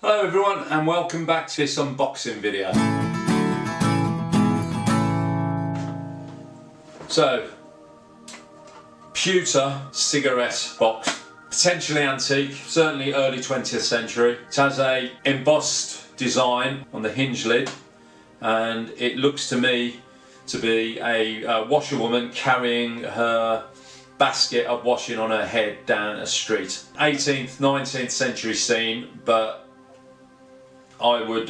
Hello everyone and welcome back to this unboxing video. So, pewter cigarette box, potentially antique, certainly early 20th century. It has a embossed design on the hinge lid and it looks to me to be a washerwoman carrying her basket of washing on her head down a street. 18th, 19th century scene, but I would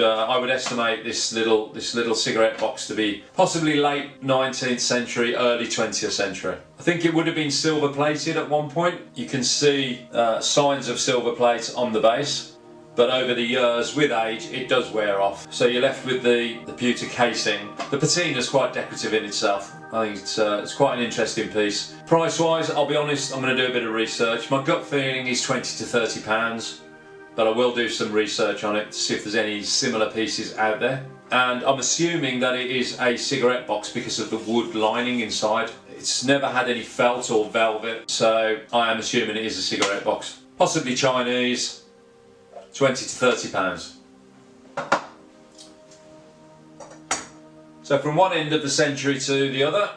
estimate this little cigarette box to be possibly late 19th century, early 20th century. I think it would have been silver plated at one point. You can see signs of silver plate on the base, but over the years, with age, it does wear off. So you're left with the pewter casing. The patina is quite decorative in itself. I think it's quite an interesting piece. Price wise, I'll be honest, I'm going to do a bit of research. My gut feeling is 20 to 30 pounds. But I will do some research on it to see if there's any similar pieces out there. And I'm assuming that it is a cigarette box because of the wood lining inside. It's never had any felt or velvet, so I am assuming it is a cigarette box. Possibly Chinese, 20 to 30 pounds. So from one end of the century to the other,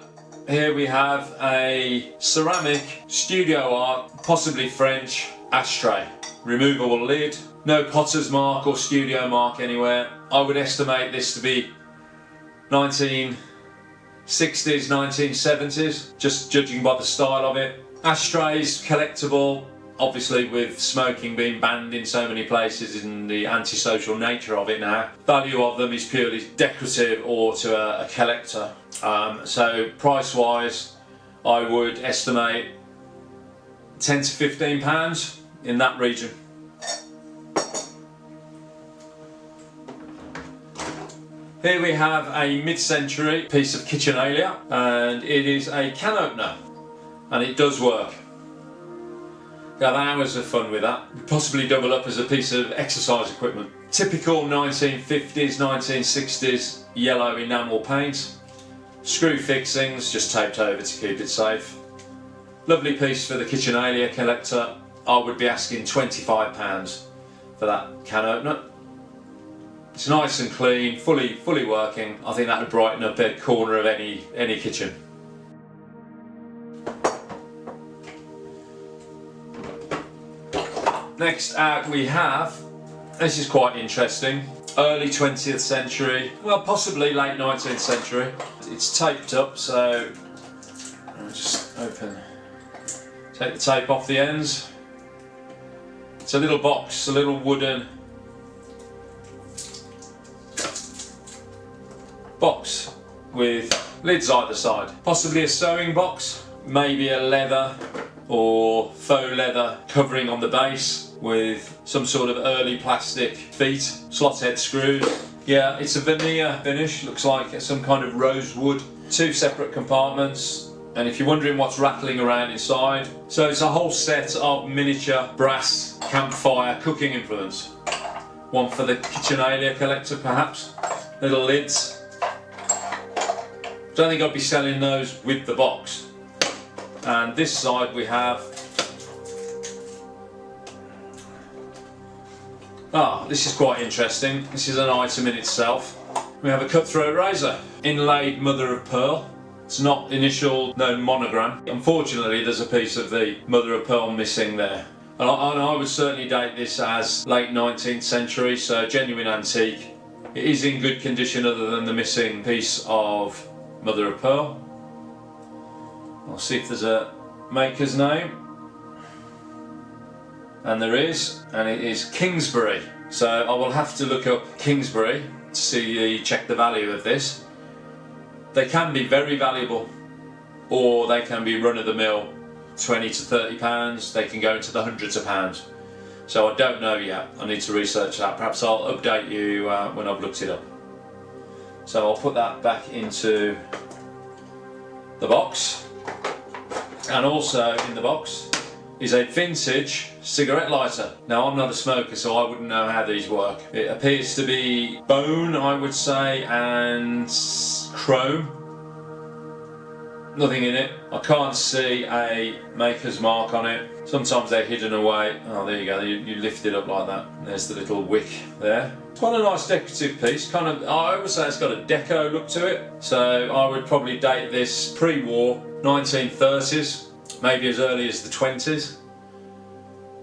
here we have a ceramic studio art, possibly French, ashtray. Removable lid, no potter's mark or studio mark anywhere. I would estimate this to be 1960s, 1970s, just judging by the style of it. Ashtrays, collectible, obviously with smoking being banned in so many places and the antisocial nature of it now. Value of them is purely decorative or to a collector. So price wise, I would estimate 10 to 15 pounds. In that region. Here we have a mid-century piece of kitchenalia and it is a can opener and it does work. You have hours of fun with that. Possibly double up as a piece of exercise equipment. Typical 1950s, 1960s yellow enamel paint. Screw fixings just taped over to keep it safe. Lovely piece for the kitchenalia collector. I would be asking £25 for that can opener. It's nice and clean, fully working. I think that would brighten up a corner of any kitchen. Next out we have, this is quite interesting, early 20th century, well possibly late 19th century. It's taped up, so I'll just take the tape off the ends. It's a little box, a little wooden box with lids either side. Possibly a sewing box, maybe a leather or faux leather covering on the base with some sort of early plastic feet, slot head screws. Yeah, it's a veneer finish, looks like some kind of rosewood. Two separate compartments. And if you're wondering what's rattling around inside, so it's a whole set of miniature brass campfire cooking implements. One for the kitchenalia collector perhaps. Little lids. Don't think I'd be selling those with the box. And this side we have, this is quite interesting. This is an item in itself. We have a cutthroat razor, inlaid mother of pearl. It's not initial, no monogram. Unfortunately, there's a piece of the mother of pearl missing there. And I would certainly date this as late 19th century, so genuine antique. It is in good condition other than the missing piece of mother of pearl. I'll see if there's a maker's name. And there is, and it is Kingsbury. So I will have to look up Kingsbury to check the value of this. They can be very valuable, or they can be run-of-the-mill, 20 to 30 pounds. They can go into the hundreds of pounds. So I don't know yet. I need to research that. Perhaps I'll update you when I've looked it up. So I'll put that back into the box. And also in the box is a vintage cigarette lighter. Now I'm not a smoker, so I wouldn't know how these work. It appears to be bone, I would say, and chrome. Nothing in it. I can't see a maker's mark on it. Sometimes they're hidden away. Oh, there you go, you lift it up like that. There's the little wick there. It's quite a nice decorative piece, kind of, I would say it's got a deco look to it. So I would probably date this pre-war, 1930s, maybe as early as the 20s.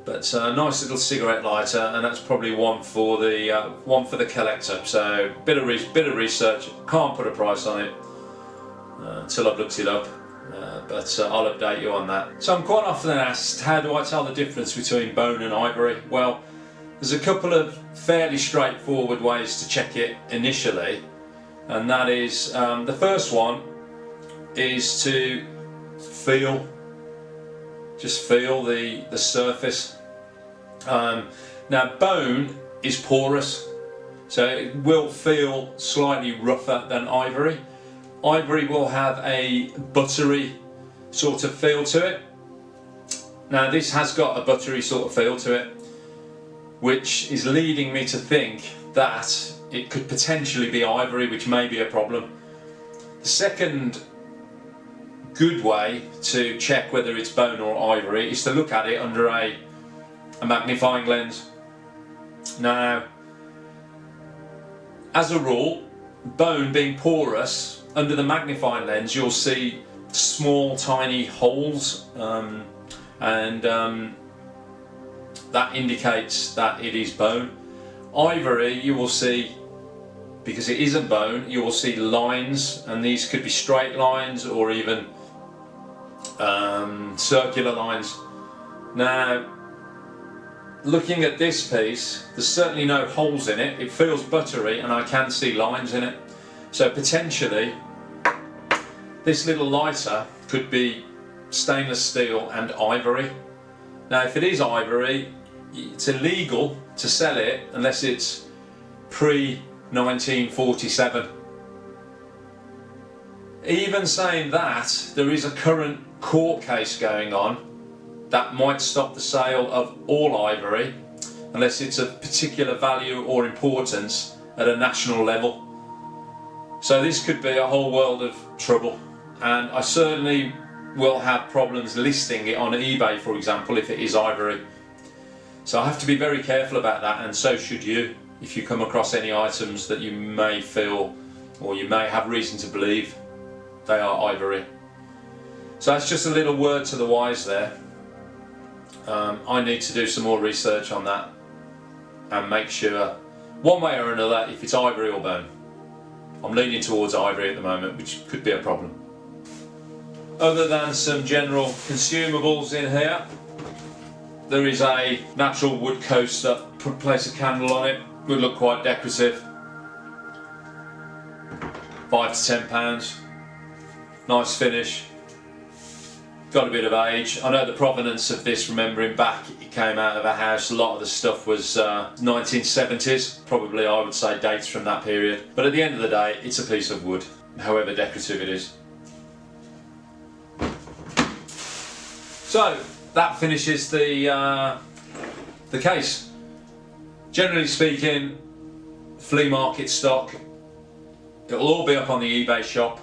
But a nice little cigarette lighter, and that's probably one for the collector. So bit of research. Can't put a price on it until I've looked it up. But I'll update you on that. So I'm quite often asked, how do I tell the difference between bone and ivory? Well, there's a couple of fairly straightforward ways to check it initially, and that is the first one is to feel. Just feel the surface. Now bone is porous, so it will feel slightly rougher than ivory. Ivory will have a buttery sort of feel to it. Now this has got a buttery sort of feel to it, which is leading me to think that it could potentially be ivory, which may be a problem. The second good way to check whether it's bone or ivory is to look at it under a magnifying lens. Now, as a rule, bone being porous, under the magnifying lens you'll see small tiny holes, and that indicates that it is bone. Ivory, you will see, because it isn't bone, you will see lines, and these could be straight lines or even circular lines. Now, looking at this piece, there's certainly no holes in it. It feels buttery and I can see lines in it. So potentially this little lighter could be stainless steel and ivory. Now if it is ivory, it's illegal to sell it unless it's pre-1947. Even saying that, there is a current court case going on that might stop the sale of all ivory unless it's of particular value or importance at a national level. So this could be a whole world of trouble, and I certainly will have problems listing it on eBay, for example, if it is ivory. So I have to be very careful about that, and so should you, if you come across any items that you may feel or you may have reason to believe they are ivory. So that's just a little word to the wise there. I need to do some more research on that and make sure, one way or another, if it's ivory or bone. I'm leaning towards ivory at the moment, which could be a problem. Other than some general consumables in here, there is a natural wood coaster. Place a candle on it, would look quite decorative. £5 to £10. Nice finish. Got a bit of age. I know the provenance of this, remembering back, it came out of a house. A lot of the stuff was 1970s. Probably, I would say, dates from that period. But at the end of the day, it's a piece of wood, however decorative it is. So that finishes the case. Generally speaking, flea market stock. It'll all be up on the eBay shop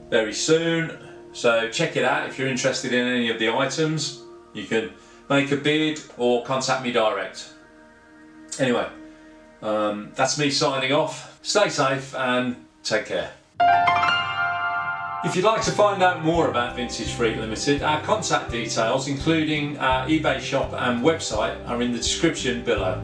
very soon. So check it out if you're interested in any of the items. You can make a bid or contact me direct. Anyway, that's me signing off. Stay safe and take care. If you'd like to find out more about Vintage Freak Limited, our contact details, including our eBay shop and website, are in the description below.